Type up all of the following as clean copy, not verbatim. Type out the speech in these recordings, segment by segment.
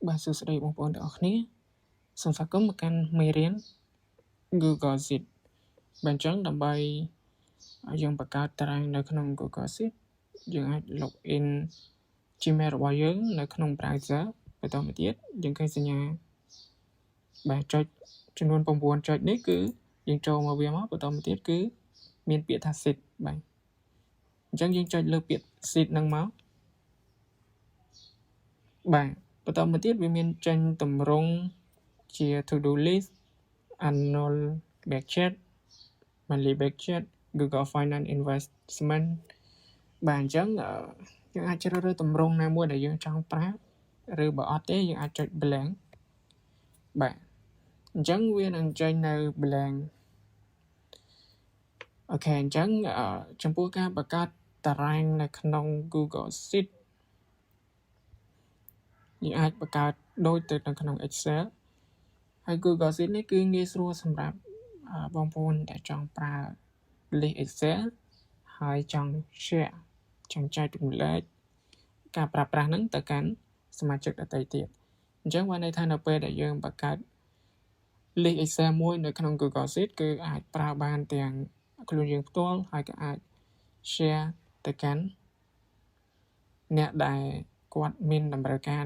បាទសួស្តីបងប្អូនទាំងអស់គ្នាសូមស្វាគមន៍មកកាន់មេរៀន Google Sheet បាទអញ្ចឹងដើម្បីយើងបង្កើតតារាងនៅក្នុង Google Sheet យើងអាច log in Gmail របស់យើងនៅក្នុង browser បន្តមកទៀតយើងឃើញសញ្ញាបាទចុចចំនួន9ចុចនេះគឺយើងចូលមកវាមកបន្តមកទៀតគឺមានពាក្យថា Sheet បាទអញ្ចឹងយើងចុចលើពាក្យ Sheet ហ្នឹងមកបាទបន្តមកទៀតវាមានចេញតម្រង់ជា to do list annual budget monthly budget Google Finance Investment បាទអញ្ចឹងយើងអាចជ្រើសរើសតម្រង់ណាមួយដែលយើងចង់ប្រើឬបើអត់ទេយើងអាចចុច blank បាទអញ្ចឹងវានឹងចេញនៅ blank អូខេអញ្ចឹងចំពោះការបង្កើតតារាងនៅក្នុង Google Sheet យើងអាចបង្កើតដូចទៅនៅក្នុង Excel ហើយ Google Sheet នេះគឺងាយស្រួលសម្រាប់បងប្អូនដែលចង់ប្រើ list Excel ហើយចង់ share ចង់ចែករំលែកការប្រើប្រាស់ហ្នឹងទៅកាន់សមាជិកដទៃទៀតអញ្ចឹងបានន័យថានៅពេលដែលយើងបង្កើត list Excel មួយនៅក្នុង Google Sheet គឺអាចប្រើបានទាំងខ្លួនយើងផ្ទាល់ហើយក៏អាច share ទៅកាន់អ្នកដែលគាត់មានតម្រូវការ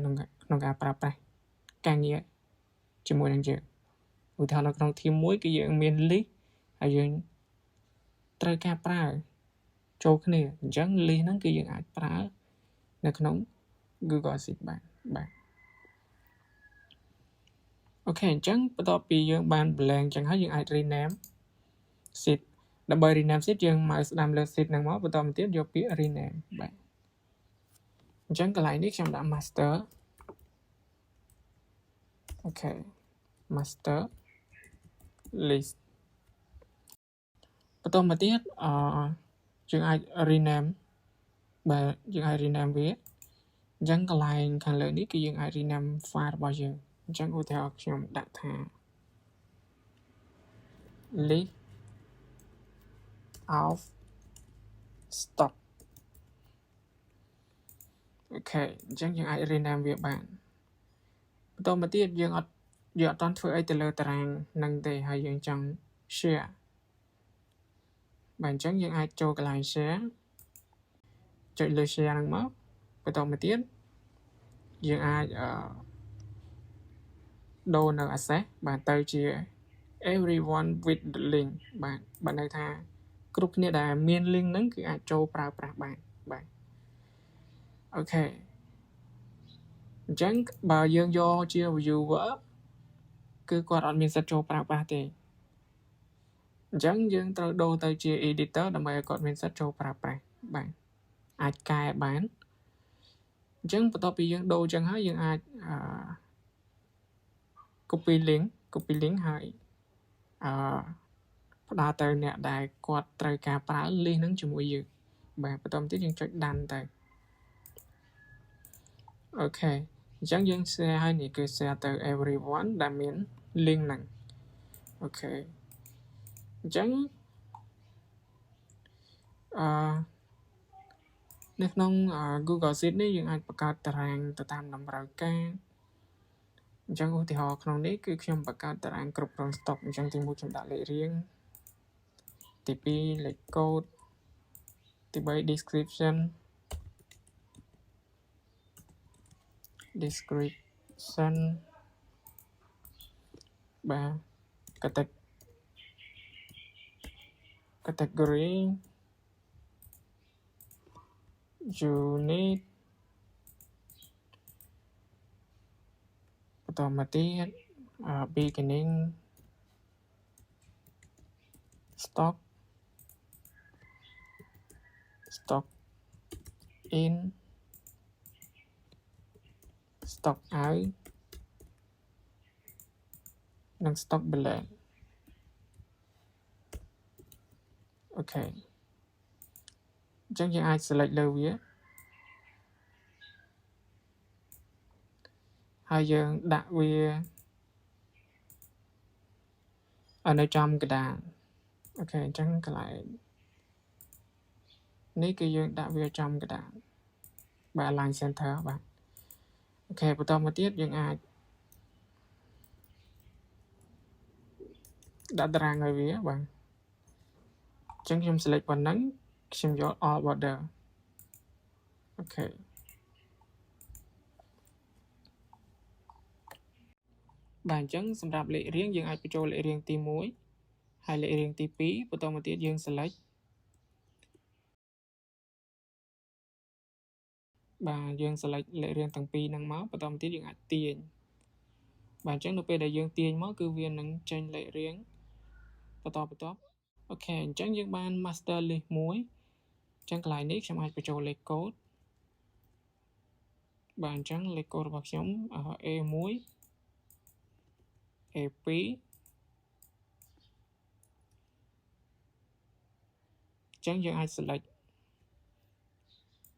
ក្នុងការប្រើប្រាស់ការងារជាមួយនឹងយើងឧទាហរណ៍នៅក្នុង team មួយគឺយើងមាន list ហើយយើងត្រូវការប្រើចូលគ្នាអញ្ចឹង list ហ្នឹងគឺយើងអាចប្រើនៅក្នុង Google Sheet បាទអូខេអញ្ចឹងបន្ទាប់ពីយើងបាន blank អញ្ចឹងហើយយើងអាច rename sheet ដើម្បី rename sheet យើងមកស្ដាំលើ sheet ហ្នឹងមកបន្តមកទៀតយកពាក្យ rename បាទអញ្ចឹងកន្លែងនេះខ្ញុំដាក់ master អូខេ master list បន្តមកទៀតយើងអាច rename បាទយើងអាច rename វាអញ្ចឹងកន្លែងខាងលើនេះគឺយើងអាច rename file របស់យើងអញ្ចឹងឧទាហរណ៍ខ្ញុំដាក់ថា list of stock អូខេអញ្ចឹងយើងអាច rename វាបានបន្តមកទៀតយើងអត់តន់ធ្វើអីទៅលើតារាងហ្នឹងទេហើយយើងចង់ share បាទអញ្ចឹងយើងអាចចូលកន្លែង share ចុចលើ share ហ្នឹងមកបន្តមកទៀតយើងអាចដូរនៅ access បាទទៅជា everyone with the link បាទន័យថាគ្រប់គ្នាដែលមាន link ហ្នឹងគឺអាចចូលប្រើប្រាស់បានបាទអូខេអញ្ចឹងបើយើងយកជា viewer គឺគាត់អត់មានសិទ្ធិចូលប្រើប្រាស់ទេអញ្ចឹងយើងត្រូវដូរទៅជា editor ដើម្បីឲ្យគាត់មានសិទ្ធិចូលប្រើប្រាស់បាទអាចកែបានអញ្ចឹងបន្ទាប់ពីយើងដូរអញ្ចឹងហើយយើងអាចcopy link ហើយផ្ដល់ទៅអ្នកដែលគាត់ត្រូវការប្រើ link ហ្នឹងជាមួយយើងបាទបន្តមកទៀតយើងចុច done ទៅអូខេអញ្ចឹងយើង share ហើយនេះគឺ share ទៅ everyone ដែលមាន link ហ្នឹងអូខេអញ្ចឹងនៅក្នុង Google Sheet នេះយើងអាចបង្កើតតារាងទៅតាមតម្រូវការអញ្ចឹងឧទាហរណ៍ក្នុងនេះគឺខ្ញុំបង្កើតតារាងគ្រប់គ្រង stock អញ្ចឹងទី1ខ្ញុំដាក់លេខរៀងទី2លេខកូដទី3 description បាទ category unit បន្តមកទៀត beginning stock in stock out និង stock balance អូខេអញ្ចឹងយើងអាច select លើវាហើយយើងដាក់វានៅចំកណ្ដាលអូខេអញ្ចឹងកន្លែងនេះគឺយើងដាក់វាចំកណ្ដាលបាទ align center បាទ ok បន្តមកទៀតយើងអាចដាក់តារាងឲ្យវាបាទអញ្ចឹងខ្ញុំ select ប៉ុណ្ណឹងខ្ញុំយក all border អូខេបាទអញ្ចឹងសម្រាប់លេខរៀងយើងអាចបញ្ចូលលេខរៀងទី1ហើយលេខរៀងទី2បន្តមកទៀតយើង select បាទយើង select លេខរៀងទាំងពីរហ្នឹងមកបន្តមកទៀតយើងអាចទាញបាទអញ្ចឹងនៅពេលដែលយើងទាញមកគឺវានឹងចេញលេខរៀងបន្តអូខេអញ្ចឹងយើងបាន master list មួយអញ្ចឹងកន្លែងនេះខ្ញុំអាចបញ្ចូលលេខកូដបាទអញ្ចឹងលេខកូដរបស់ខ្ញុំ A1 A2 អញ្ចឹងយើងអាច select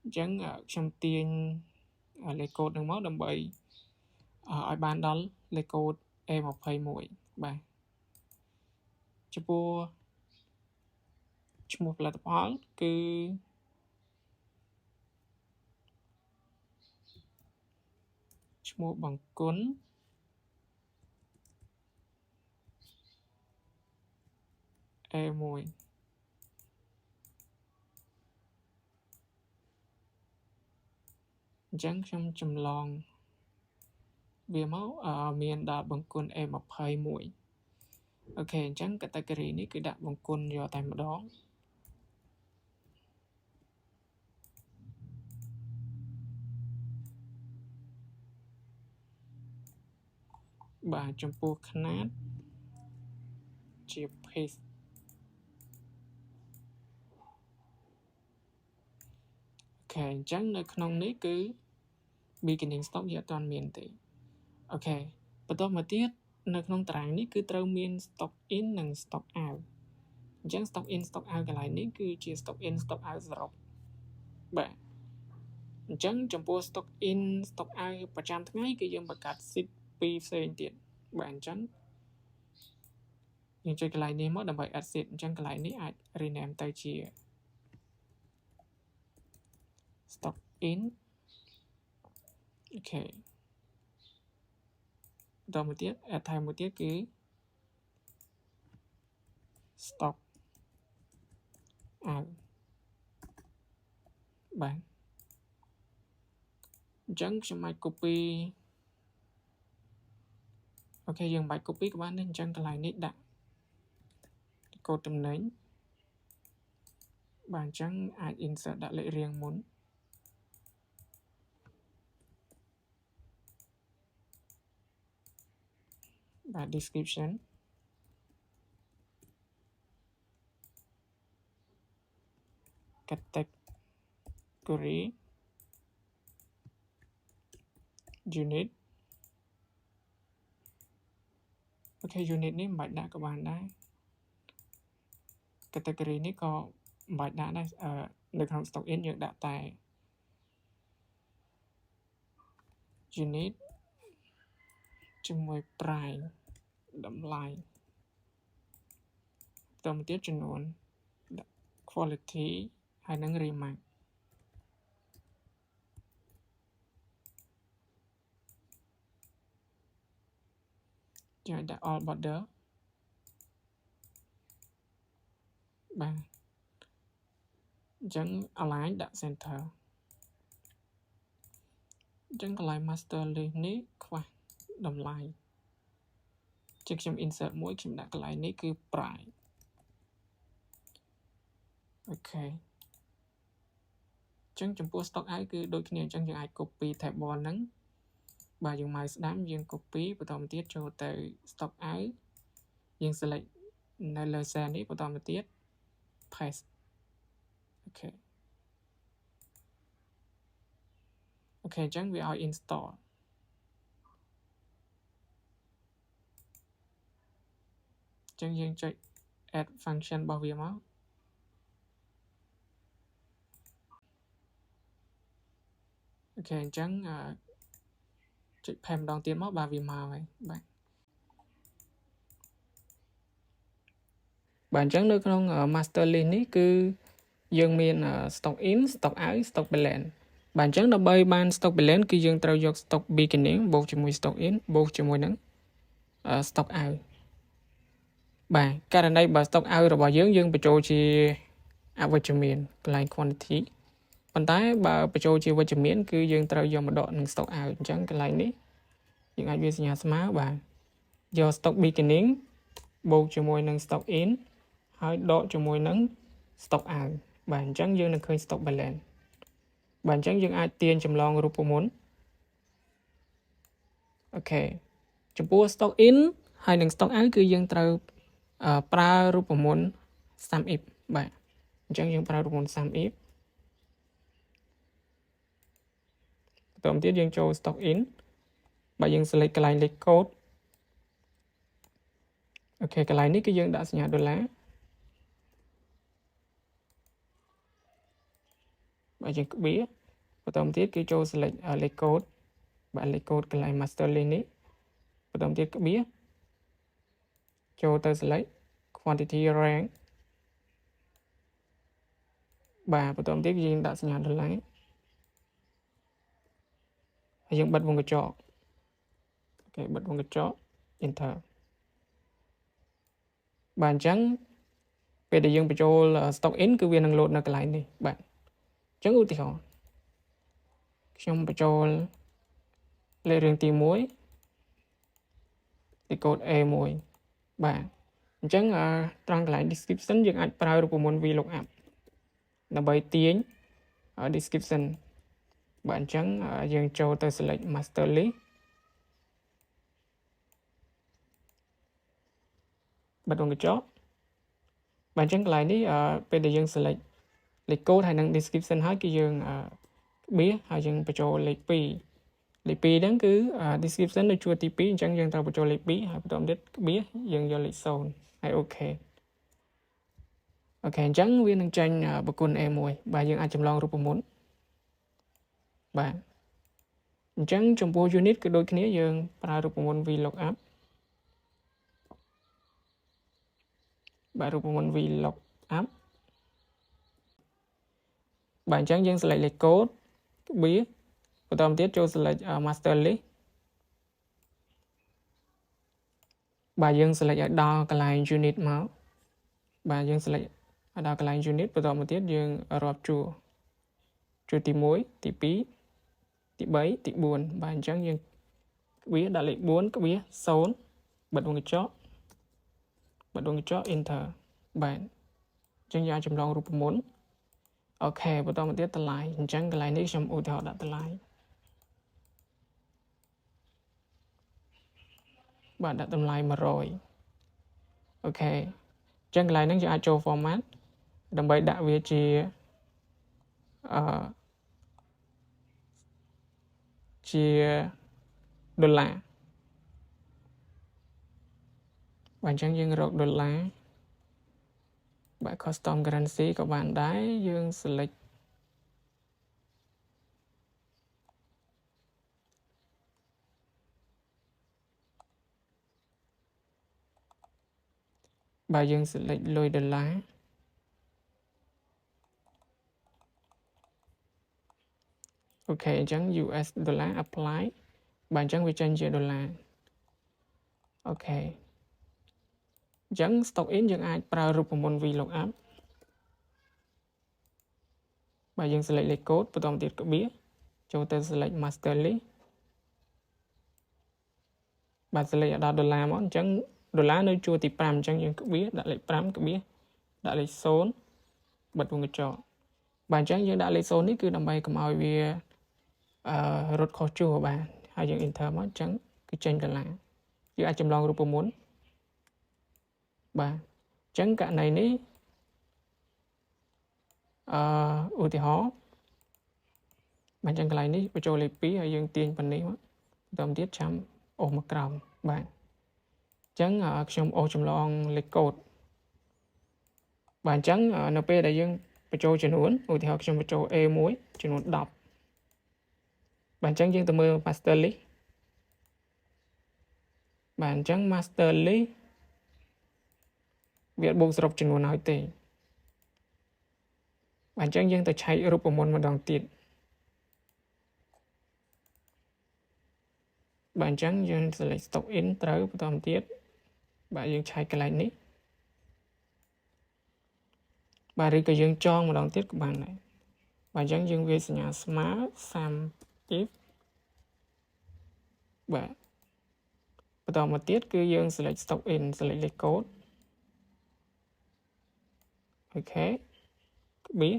អញ្ចឹងខ្ញុំទាញលេខកូដហ្នឹងមកដើម្បីឲ្យបានដល់លេខកូដ A21 បាទចំពោះឈ្មោះផលិតផលគឺឈ្មោះបង្គន់A1 អញ្ចឹងខ្ញុំចម្លងវាមកមានដល់បង្គន់ A21 អូខេអញ្ចឹង category នេះគឺដាក់បង្គន់យកតែម្ដងបាទចំពោះຂະຫນាតជា page អូខេអញ្ចឹងនៅក្នុងនេះគឺ beginning stock យើងអត់ទាន់មានទេអូខេបន្តមកទៀតនៅក្នុងតារាងនេះគឺត្រូវមាន stock in និង stock out អញ្ចឹង stock in stock out កន្លែងនេះគឺជា stock in stock out សរុបបាទអញ្ចឹងចំពោះ stock in stock out ប្រចាំថ្ងៃគឺយើងបង្កើត sheet ពីរផ្សេងទៀតបាទអញ្ចឹងយើងចុចកន្លែងនេះមកដើម្បី add sheet អញ្ចឹងកន្លែងនេះអាច rename ទៅជា stock in អូខេបន្តមកទៀត add ថែមមួយទៀតគឺ stock out បាទអញ្ចឹងខ្ញុំអាច copy អូខេយើងមិនបាច់ copy ក៏បានដែរអញ្ចឹងកន្លែងនេះដាក់កូដតំណែងបាទអញ្ចឹងអាច insert ដាក់លេខរៀងមុនបាទ description category unit អូខេ unit នេះមិនបាច់ដាក់ក៏បានដែរ category នេះក៏មិនបាច់ដាក់ដែរនៅក្នុង stock in យើងដាក់តែ unit ជាមួយ price តម្លៃបន្តមកទៀតចំនួន quality ហើយនឹង remark យើងដាក់ all border បាទអញ្ចឹង align ដាក់ center អញ្ចឹងកន្លែង master list នេះខ្វះតម្លៃជាខ្ញុំ insert មួយខ្ញុំដាក់កន្លែងនេះគឺ price អូខេអញ្ចឹងចំពោះ stock out គឺដូចគ្នាអញ្ចឹងយើងអាច copy table ហ្នឹងបាទយើងមកស្ដាំយើង copy បន្តមកទៀតចូលទៅ stock out យើង select នៅលើ cell នេះបន្តមកទៀត paste អូខេអូខេអញ្ចឹងវាឲ្យ install អញ្ចឹងយើងចុច add function របស់វាមកអូខេអញ្ចឹងចុច paste ម្ដងទៀតមកបាទវាមកហើយបាទបាទអញ្ចឹងនៅក្នុង master list នេះគឺយើងមាន stock in stock out stock balance bạn chẳng đọc bay ban stock balance cứ dương trao dọc stock beginning bột cho mùi stock in bột cho mùi nắng stock out bạn cái này bà stock out rồi bà dương bà trôi chi vitamin lại quantity còn tái bà trôi chi vitamin cứ dương trao dọc một đoạn stock out chẳng cái lại ní những ai biết nhà smart bạn do stock beginning bột cho mùi nắng stock inហើយដកជាមួយនឹង stock out បាទអញ្ចឹងយើងនឹងឃើញ stock balance បាទអញ្ចឹងយើងអាចទាញចម្លងរូបមន្តអូខេចំពោះ stock in ហើយនឹង stock out គឺយើងត្រូវប្រើរូបមន្ត sum if បាទអញ្ចឹងយើងប្រើរូបមន្ត sum if បន្តទៀតយើងចូល stock in បាទយើង select កន្លែងលេខកូដអូខេកន្លែងនេះគឺយើងដាក់សញ្ញាដុល្លារបាទយើងក្បៀបន្តទៀតគឺចូល select លេខកូដបាទលេខកូដកន្លែង master list នេះបន្តទៀតក្បៀចូលទៅ select quantity rank បាទបន្តទៀតយើងដាក់សញ្ញាដុល្លារហើយយើងបិទវងកញ្ចក់អូខេបិទវងកញ្ចក់ enter បាទអញ្ចឹងពេលដែលយើងបញ្ចូល stock in គឺវានឹង load នៅកន្លែងនេះបាទអញ្ចឹងឧទាហរណ៍ខ្ញុំបញ្ចូលលេខរៀងទី1លេខកូដ A1 បាទអញ្ចឹងត្រង់កន្លែង description យើងអាចប្រើរូបមន្ត VLOOKUP ដើម្បីទាញ description បាទអញ្ចឹងយើងចូលទៅ select master list បិទវងកញ្ចក់បាទអញ្ចឹងកន្លែងនេះពេលដែលយើង select លេខកូដហើយនឹង description ហើយគឺយើងក្បៀហើយយើងបញ្ចូលលេខ2លេខ2ហ្នឹងគឺ description នៅជួរទី2អញ្ចឹងយើងត្រូវបញ្ចូលលេខ2ហើយបន្តទៀតក្បៀយើងយកលេខ0ហើយអូខេអញ្ចឹងវានឹងចេញបកគុណ A1 បាទយើងអាចចម្លងរូបមន្តបាទអញ្ចឹងចំពោះ unit គឺដូចគ្នាយើងប្រើរូបមន្ត VLOOKUP បាទរូបមន្ត VLOOKUP បាទអញ្ចឹងយើង select លេខកូដក្បៀបន្តទៀតចូល select master list បាទយើង select ឲ្យដល់កន្លែង unit មកបាទយើង select ឲ្យដល់កន្លែង unit បន្តមកទៀតយើងរាប់ជួរទី1ទី2ទី3ទី4បាទអញ្ចឹងយើងក្បៀដាក់លេខ4ក្បៀ0បិទវងកញ្ចក់enter បាទអញ្ចឹងយើងអាចចម្លងរូបមន្តអូខេបន្តមកទៀតតម្លៃអញ្ចឹងកន្លែងនេះខ្ញុំឧទាហរណ៍ដាក់តម្លៃបាទដាក់តម្លៃ100អូខេអញ្ចឹងកន្លែងហ្នឹងយើងអាចចូល format ដើម្បីដាក់វាជាដុល្លារបាទអញ្ចឹងយើងរកដុល្លារបាទ custom currency ក៏បានដែរយើង select បាទយើង select លុយដុល្លារអូខេអញ្ចឹង US ដុល្លារ apply បាទអញ្ចឹងវាចេញជាដុល្លារអូខេអញ្ចឹង stock in យើងអាចប្រើរូបមន្ត VLOOKUP បាទយើង select លេខកូដបន្តទៀតក្បៀចូលទៅ select master list បាទ select ឲ្យដល់ដុល្លារមកអញ្ចឹងដុល្លារនៅជួរទី5អញ្ចឹងយើងក្បៀដាក់លេខ5ក្បៀដាក់លេខ0បិទវងកញ្ចក់បាទអញ្ចឹងយើងដាក់លេខ0នេះគឺដើម្បីកុំឲ្យវារត់ខុសជួរបាទហើយយើង enter មកអញ្ចឹងគឺចេញដុល្លារយើងអាចចម្លងរូបមន្តបាទអញ្ចឹងករណីនេះឧទាហរណ៍បាទអញ្ចឹងកន្លែងនេះបញ្ចូលលេខ2ហើយយើងទាញប៉ុណ្នេះមកបន្តទៀតចាំអូសមកក្រោមបាទអញ្ចឹងខ្ញុំអូសចម្លងលេខកូដបាទអញ្ចឹងនៅពេលដែលយើងបញ្ចូលចំនួនឧទាហរណ៍ខ្ញុំបញ្ចូល A1 ចំនួន10បាទអញ្ចឹងយើងទៅមើល master list បាទអញ្ចឹង master list វាបូកសរុបចំនួនហើយទេបាទអញ្ចឹងយើងទៅឆែករូបមន្តម្ដងទៀត bạn chẳng dương select stock in tới bắt đầu tiết bạn dương chạy cái lại ní bạn đi cái dương cho một đoạn tiết của bạn này bạn chẳng dương về nhà smart sam if bạn bắt đầu một tiết cứ dương select stock in select lấy code ok biết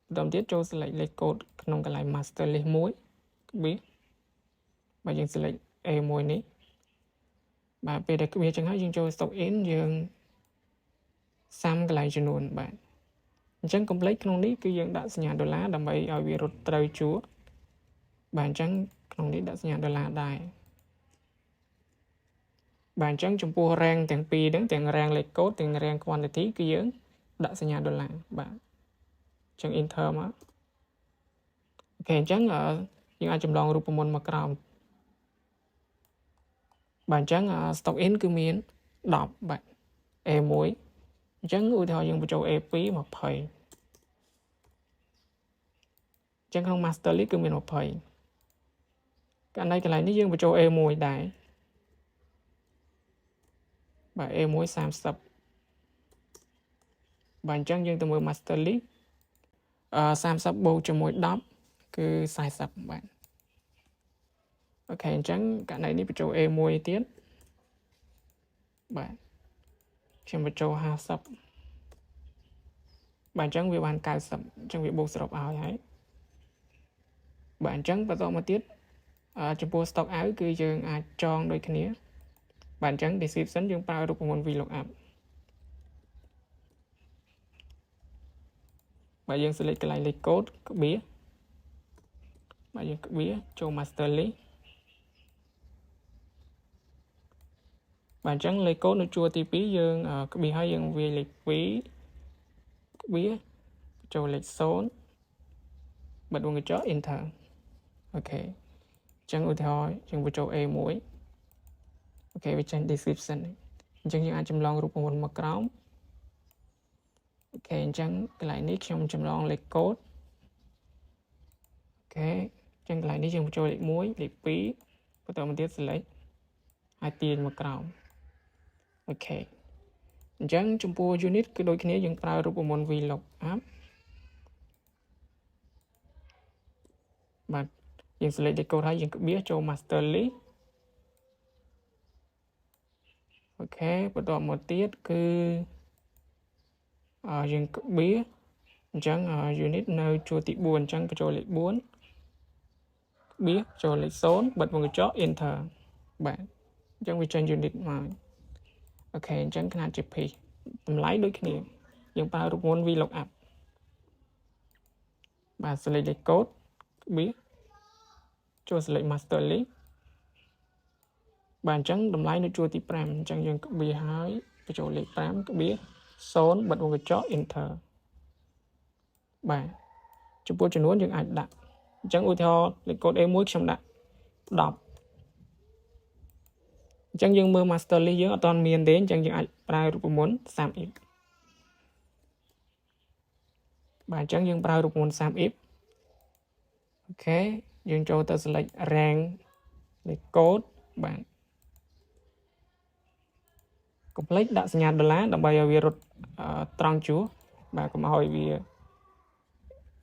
bắt đầu tiết cho select lấy code trong cái lại master lấy muối biết bạn dương select a muối ní bạn về đây biết chẳng hạn dương cho stock in dương sam cái lại cho luôn bạn chẳng complete trongนี้គឺយើងដាក់សញ្ញាដុល្លារដើម្បីឲ្យវារត់ត្រូវជួរបាទអញ្ចឹងក្នុងនេះដាក់សញ្ញាដុល្លារដែរបាទអញ្ចឹងចំពោះ rank ទាំងពីរហ្នឹងទាំង rank លេខកូដទាំង rank quantity គឺយើងដាក់សញ្ញាដុល្លារបាទអញ្ចឹង enter មកអូខេអញ្ចឹងយើងអាចចម្លងរូបមន្តមកក្រោមបាទអញ្ចឹង stock in គឺមាន10បាទ A1 អញ្ចឹងឧទាហរណ៍យើងបញ្ចូល A2 20ចឹងក្នុង master list គឺមាន20ករណីកន្លែងនេះយើងបញ្ចូល A1 ដែរបាទ A1 30បាទអញ្ចឹងយើងទៅមើល master list 30បូកជាមួយ10គឺ40បាទអូខេអញ្ចឹងករណីនេះបញ្ចូល A1 ទៀតបាទខ្ញុំបញ្ចូល50បាទអញ្ចឹងវាបាន90អញ្ចឹងវាបូកសរុបឲ្យហើយបាទអញ្ចឹងបន្តមកទៀតចំពោះ stock out គឺយើងអាចចងដូចគ្នាបាទអញ្ចឹង description យើងប្រើរូបមន្ត VLOOKUP បាទយើង select កន្លែងលេខកូដក្បៀសបាទយើងក្បៀសចូល master list បាទអញ្ចឹងលេខកូដនៅជួរទី2យើងក្បៀសហើយយើងវាយលេខ2ក្បៀសចូលលេខ0បាត់វងកញ្ចក់ enter អូខេអញ្ចឹងឧទាហរណ៍យើងបញ្ចូល A1 អូខេវាចេញ description អញ្ចឹងយើងអាចចម្លងរូបមន្តមកក្រោមអូខេអញ្ចឹងកន្លែងនេះខ្ញុំចម្លងលេខកូដអូខេអញ្ចឹងកន្លែងនេះយើងបញ្ចូលលេខ1លេខ2បន្តមកទៀត select ហើយទាញមកក្រោមអូខេអញ្ចឹងចំពោះ unit គឺដូចគ្នាយើងប្រើរូបមន្ត VLOOKUP បាទយើង select លេខកូដហើយយើងក្បៀសចូល master list អូខេបន្តមកទៀតគឺយើងក្បៀសអញ្ចឹង unit នៅជួរទី4អញ្ចឹងបញ្ចូលលេខ4ក្បៀសចូលលេខ0បិទវងកញ្ចក់ enter បាទអញ្ចឹងវាចេញ unit មកអូខេអញ្ចឹងຂະຫນາດជា page តម្លៃដូចគ្នាយើងប្រើរូបមន្ត VLOOKUP បាទ select លេខកូដក្បៀសចូល select master list បាទអញ្ចឹងតម្លៃនៅជួរទី5អញ្ចឹងយើងក្បៀសហើយបញ្ចូលលេខ5ក្បៀស0បិទវងកញ្ចក់ enter បាទចំពោះចំនួនយើងអាចដាក់អញ្ចឹងឧទាហរណ៍លេខកូដ A1 ខ្ញុំដាក់10អញ្ចឹងយើងមើល master list យើងអត់ទាន់មានទេអញ្ចឹងយើងអាចប្រើរូបមន្ត SUMIF បាទអញ្ចឹងយើងប្រើរូបមន្ត SUMIF អូខេយើងចូលទៅ select rank លេខកូដបាទ complete ដាក់សញ្ញាដុល្លារដើម្បីឲ្យវារត់ត្រង់ជួរបាទកុំឲ្យវា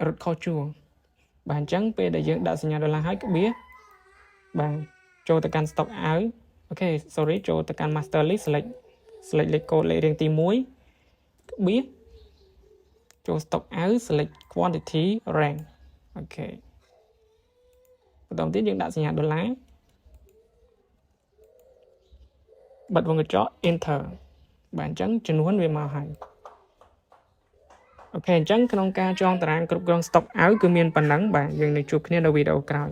រត់ខុសជួរបាទអញ្ចឹងពេលដែលយើងដាក់សញ្ញាដុល្លារហើយក្បៀសបាទចូលទៅកាន់ stock out អូខេ sorry ចូលទៅកាន់ master list select លេខកូដលេខរៀងទី1ក្បៀសចូល stock out select quantity rank អូខេបន្តទៀតយើងដាក់សញ្ញាដុល្លារបិទវងកញ្ចក់ enter បាទអញ្ចឹងចំនួនវាមកហើយអូខេអញ្ចឹងក្នុងការចងតារាងគ្រប់គ្រង stock out គឺមានប៉ុណ្ណឹងបាទយើងនឹងជួបគ្នានៅវីដេអូក្រោយ